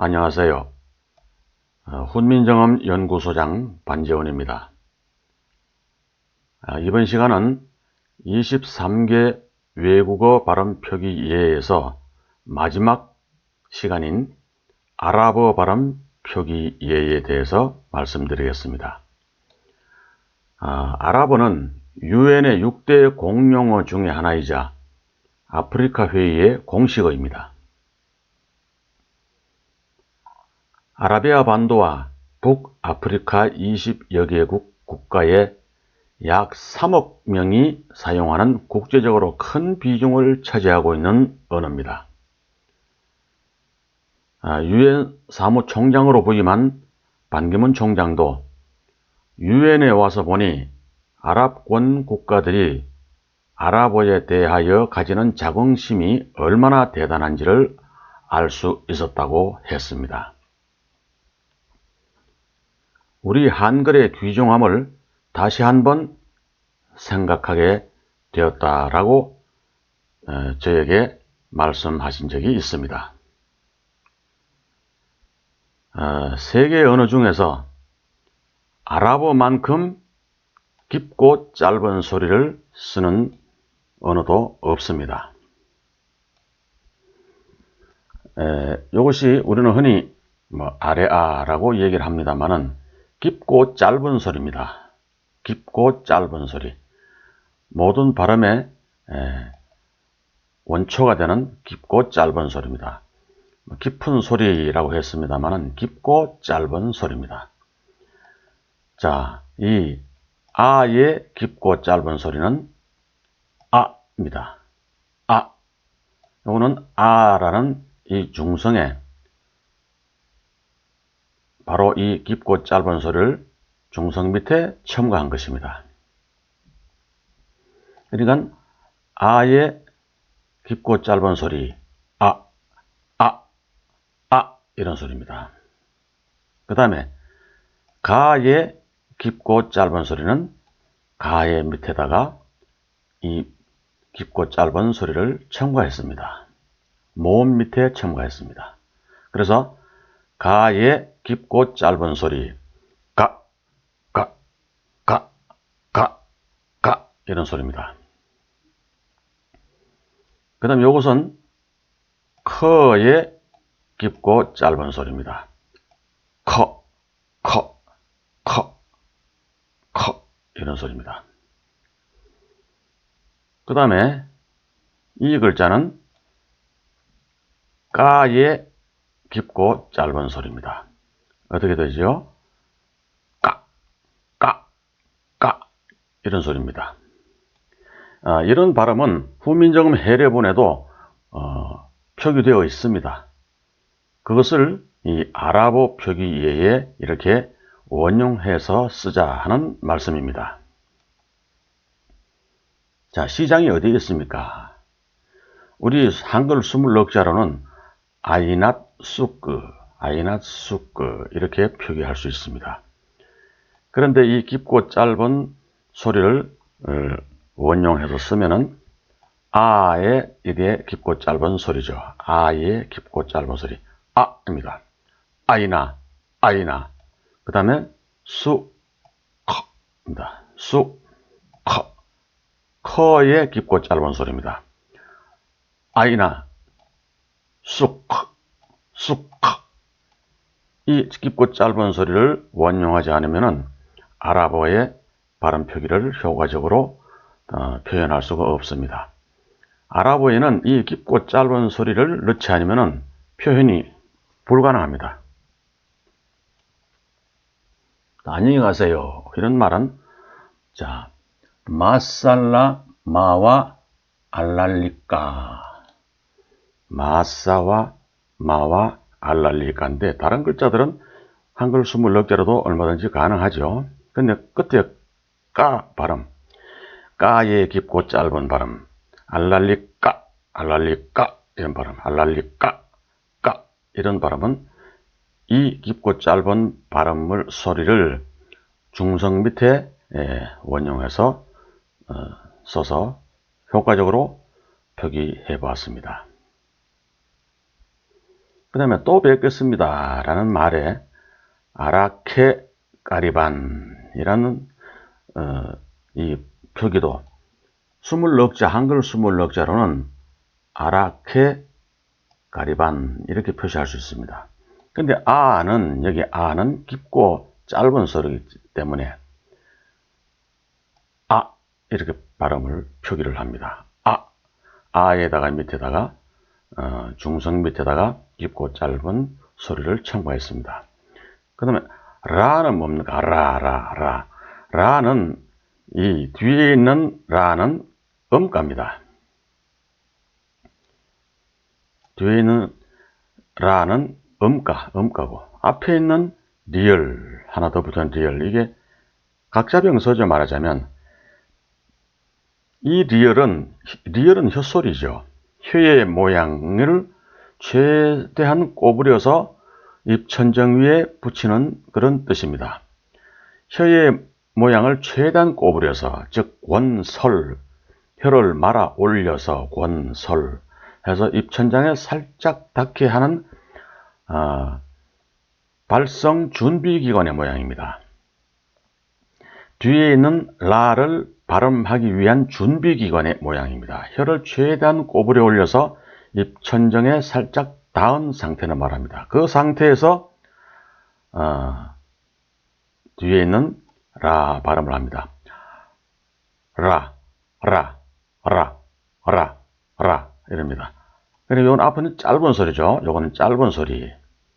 안녕하세요. 훈민정음 연구소장 반재원입니다. 이번 시간은 23개 외국어 발음 표기 예에서 마지막 시간인 아랍어 발음 표기 예에 대해서 말씀드리겠습니다. 아랍어는 유엔의 6대 공용어 중에 하나이자 아프리카 회의의 공식어입니다. 아라비아 반도와 북아프리카 20여 개국 국가의 약 3억 명이 사용하는 국제적으로 큰 비중을 차지하고 있는 언어입니다. 유엔 사무총장으로 부임한 반기문 총장도 유엔에 와서 보니 아랍권 국가들이 아랍어에 대하여 가지는 자긍심이 얼마나 대단한지를 알 수 있었다고 했습니다. 우리 한글의 귀중함을 다시 한번 생각하게 되었다라고 저에게 말씀하신 적이 있습니다. 세계 언어 중에서 아랍어만큼 깊고 짧은 소리를 쓰는 언어도 없습니다. 이것이 우리는 흔히 아레아라고 얘기를 합니다만은 깊고 짧은 소리입니다. 깊고 짧은 소리. 모든 발음의 원초가 되는 깊고 짧은 소리입니다. 깊은 소리라고 했습니다만은 깊고 짧은 소리입니다. 자, 이 아의 깊고 짧은 소리는 아입니다. 아. 이거는 아라는 이 중성에 바로 이 깊고 짧은 소리를 중성 밑에 첨가한 것입니다. 그러니까 아의 깊고 짧은 소리 아 이런 소리입니다. 그 다음에 가의 깊고 짧은 소리는 가의 밑에다가 이 깊고 짧은 소리를 첨가했습니다. 모음 밑에 첨가했습니다. 그래서 가의 깊고 짧은 소리 가 이런 소리입니다. 그 다음 이것은 커의 깊고 짧은 소리입니다. 커 이런 소리입니다. 그 다음에 이 글자는 까의 깊고 짧은 소리입니다. 어떻게 되죠? 까 이런 소리입니다. 이런 발음은 후민정음 해례본에도 표기되어 있습니다. 그것을 이 아랍어 표기예에 이렇게 원용해서 쓰자 하는 말씀입니다. 자, 시장이 어디에 있습니까? 우리 한글 24글자로는 아이낫 수크 이렇게 표기할 수 있습니다. 그런데 이 깊고 짧은 소리를 원용해서 쓰면은 아의 이게 깊고 짧은 소리죠. 아의 깊고 짧은 소리 아입니다. 아이나 그 다음에 수커입니다. 커의 깊고 짧은 소리입니다. 아이나 쑥커 이 깊고 짧은 소리를 원용하지 않으면은 아랍어의 발음 표기를 효과적으로 표현할 수가 없습니다. 아랍어에는 이 깊고 짧은 소리를 넣지 않으면은 표현이 불가능합니다. 안녕히 가세요. 이런 말은 자, 마살라 마와 알랄리까 마사와 마와 알랄리까인데 다른 글자들은 한글 24개로도 얼마든지 가능하죠. 근데 끝에 까 발음, 까의 깊고 짧은 발음, 알랄리까 이런 발음, 알랄리까 이런 발음은 이 깊고 짧은 발음을 소리를 중성 밑에 원용해서 써서 효과적으로 표기해 보았습니다. 그 다음에 또 뵙겠습니다 라는 말에 아라케 까리반이라는 이 표기도 20넉자, 한글 20넉자로는 아라케 까리반 이렇게 표시할 수 있습니다. 근데 여기 아는 깊고 짧은 소리이기 때문에 이렇게 발음을 표기를 합니다. 아에다가 밑에다가 중성 밑에다가 깊고 짧은 소리를 첨가했습니다. 그 다음에 라는 뭡니까? 라는 이 뒤에 있는 라는 음가입니다. 뒤에 있는 라는 음가고 앞에 있는 리을 하나 더 붙은 리을, 이게 각자병서죠. 말하자면 이 리을은 혀소리죠. 혀의 모양을 최대한 꼬부려서 입천정 위에 붙이는 그런 뜻입니다. 혀의 모양을 최대한 꼬부려서, 즉 권설, 혀를 말아 올려서 권설 해서 입천장에 살짝 닿게 하는 발성 준비기관의 모양입니다. 뒤에 있는 라를 발음하기 위한 준비기관의 모양입니다. 혀를 최대한 꼬부려 올려서 입천정에 살짝 닿은 상태는 말합니다. 그 상태에서 뒤에 있는 라 발음을 합니다. 라 이럽니다. 그리고 이건 앞은 짧은 소리죠. 요거는 짧은 소리.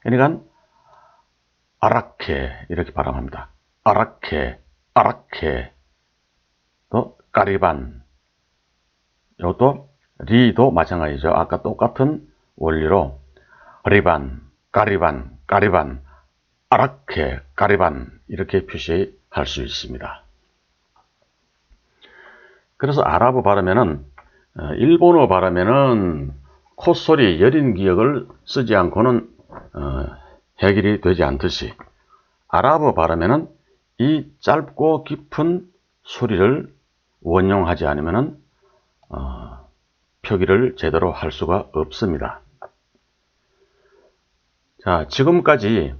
그러니까 아라케 이렇게 발음합니다. 아라케 또 까리반. 이것도 리도 마찬가지죠. 아까 똑같은 원리로 리반, 까리반, 아라케, 까리반 이렇게 표시할 수 있습니다. 그래서 아랍어 발음에는 일본어 발음에는 콧소리, 여린 기역을 쓰지 않고는 해결이 되지 않듯이 아랍어 발음에는 이 짧고 깊은 소리를 원용하지 않으면 표기를 제대로 할 수가 없습니다. 자, 지금까지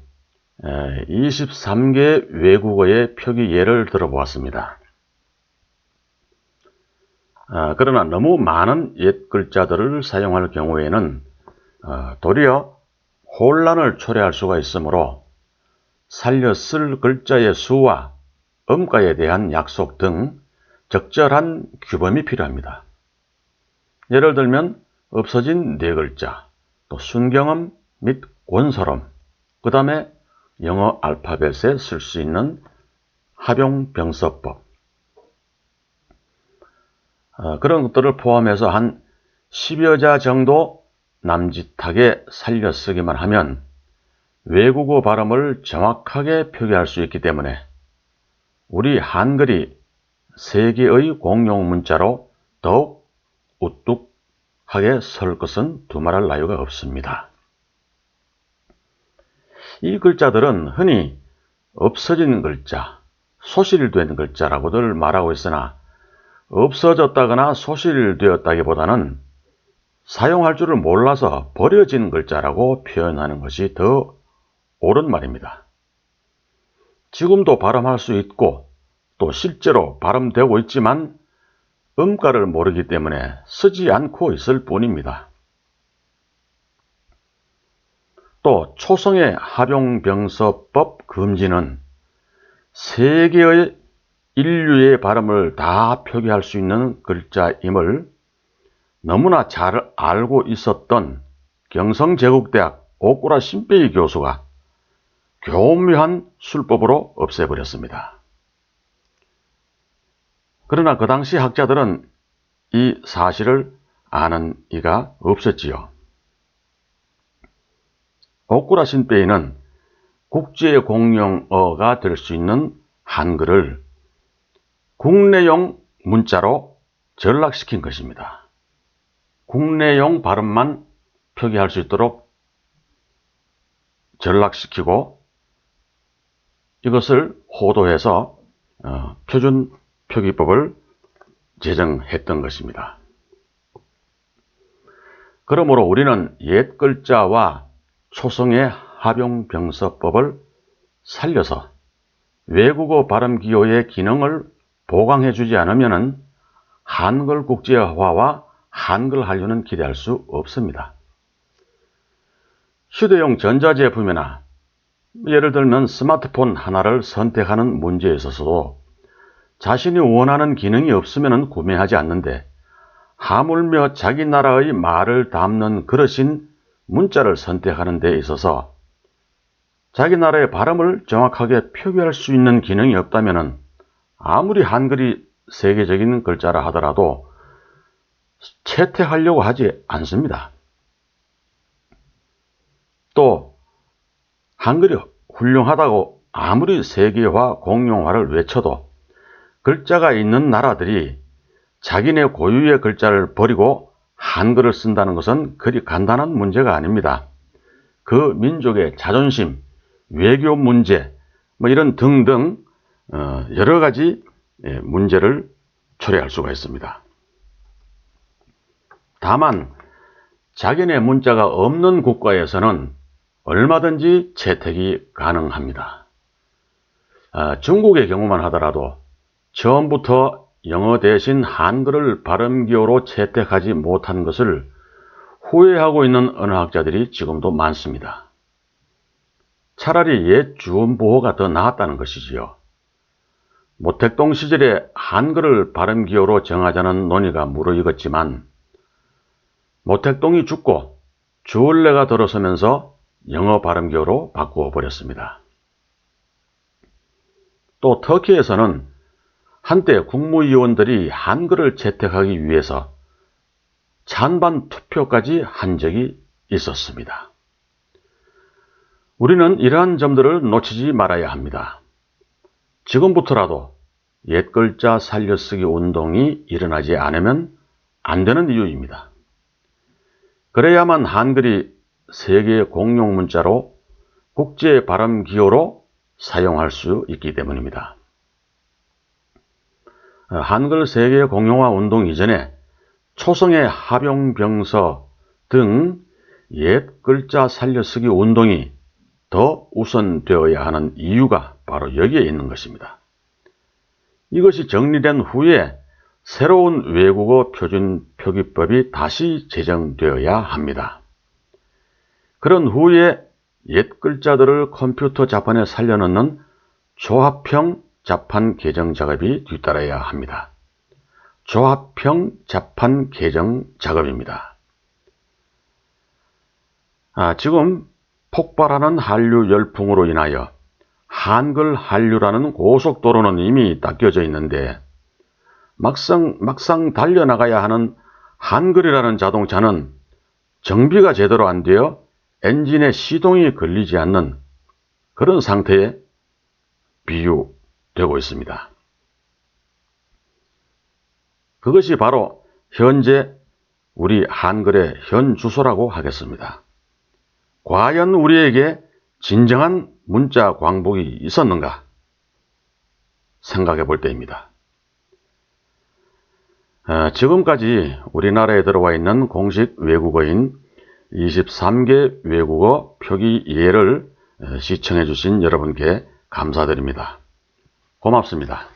23개 외국어의 표기 예를 들어보았습니다. 그러나 너무 많은 옛 글자들을 사용할 경우에는 도리어 혼란을 초래할 수가 있으므로 살려 쓸 글자의 수와 음가에 대한 약속 등 적절한 규범이 필요합니다. 예를 들면 없어진 네 글자, 또 순경음 및 권설음, 그 다음에 영어 알파벳에 쓸 수 있는 합용병서법, 그런 것들을 포함해서 한 10여 자 정도 남짓하게 살려 쓰기만 하면 외국어 발음을 정확하게 표기할 수 있기 때문에 우리 한글이 세계의 공용 문자로 더욱 우뚝하게 설 것은 두말할 나위가 없습니다. 이 글자들은 흔히 없어진 글자, 소실된 글자라고들 말하고 있으나 없어졌다거나 소실되었다기보다는 사용할 줄을 몰라서 버려진 글자라고 표현하는 것이 더 옳은 말입니다. 지금도 발음할 수 있고 또 실제로 발음되고 있지만 음가를 모르기 때문에 쓰지 않고 있을 뿐입니다. 또 초성의 합용병서법 금지는 세계의 인류의 발음을 다 표기할 수 있는 글자임을 너무나 잘 알고 있었던 경성제국대학 오꾸라 신빼이 교수가 교묘한 술법으로 없애버렸습니다. 그러나 그 당시 학자들은 이 사실을 아는 이가 없었지요. 오꾸라 신빼이는 국제공용어가 될 수 있는 한글을 국내용 문자로 전락시킨 것입니다. 국내용 발음만 표기할 수 있도록 전락시키고 이것을 호도해서 표준 표기법을 제정했던 것입니다. 그러므로 우리는 옛 글자와 초성의 합용병서법을 살려서 외국어 발음 기호의 기능을 보강해주지 않으면 한글 국제화와 한글 한류는 기대할 수 없습니다. 휴대용 전자제품이나 예를 들면 스마트폰 하나를 선택하는 문제에 있어서도 자신이 원하는 기능이 없으면 구매하지 않는데 하물며 자기 나라의 말을 담는 그릇인 문자를 선택하는 데 있어서 자기 나라의 발음을 정확하게 표기할 수 있는 기능이 없다면 아무리 한글이 세계적인 글자라 하더라도 채택하려고 하지 않습니다. 또 한글이 훌륭하다고 아무리 세계화, 공용화를 외쳐도 글자가 있는 나라들이 자기네 고유의 글자를 버리고 한글을 쓴다는 것은 그리 간단한 문제가 아닙니다. 그 민족의 자존심, 외교 문제, 이런 등등 여러 가지 문제를 초래할 수가 있습니다. 다만 자기네 문자가 없는 국가에서는 얼마든지 채택이 가능합니다. 중국의 경우만 하더라도 처음부터 영어 대신 한글을 발음기호로 채택하지 못한 것을 후회하고 있는 언어학자들이 지금도 많습니다. 차라리 옛 주음보호가 더 나았다는 것이지요. 모택동 시절에 한글을 발음기호로 정하자는 논의가 무르익었지만 모택동이 죽고 주얼레가 들어서면서 영어 발음기호로 바꾸어 버렸습니다. 또 터키에서는 한때 국무위원들이 한글을 채택하기 위해서 찬반 투표까지 한 적이 있었습니다. 우리는 이러한 점들을 놓치지 말아야 합니다. 지금부터라도 옛 글자 살려쓰기 운동이 일어나지 않으면 안 되는 이유입니다. 그래야만 한글이 세계 공용 문자로 국제 발음 기호로 사용할 수 있기 때문입니다. 한글 세계 공용화 운동 이전에 초성의 합용병서 등 옛 글자 살려쓰기 운동이 더 우선되어야 하는 이유가 바로 여기에 있는 것입니다. 이것이 정리된 후에 새로운 외국어 표준 표기법이 다시 제정되어야 합니다. 그런 후에 옛 글자들을 컴퓨터 자판에 살려넣는 조합형 자판 개정 작업이 뒤따라야 합니다. 조합형 자판 개정 작업입니다. 지금 폭발하는 한류 열풍으로 인하여 한글 한류라는 고속도로는 이미 닦여져 있는데 막상 달려나가야 하는 한글이라는 자동차는 정비가 제대로 안 되어 엔진에 시동이 걸리지 않는 그런 상태에 비유되고 있습니다. 그것이 바로 현재 우리 한글의 현 주소라고 하겠습니다. 과연 우리에게 진정한 문자 광복이 있었는가 생각해 볼 때입니다. 지금까지 우리나라에 들어와 있는 공식 외국어인 23개 외국어 표기 예를 시청해 주신 여러분께 감사드립니다. 고맙습니다.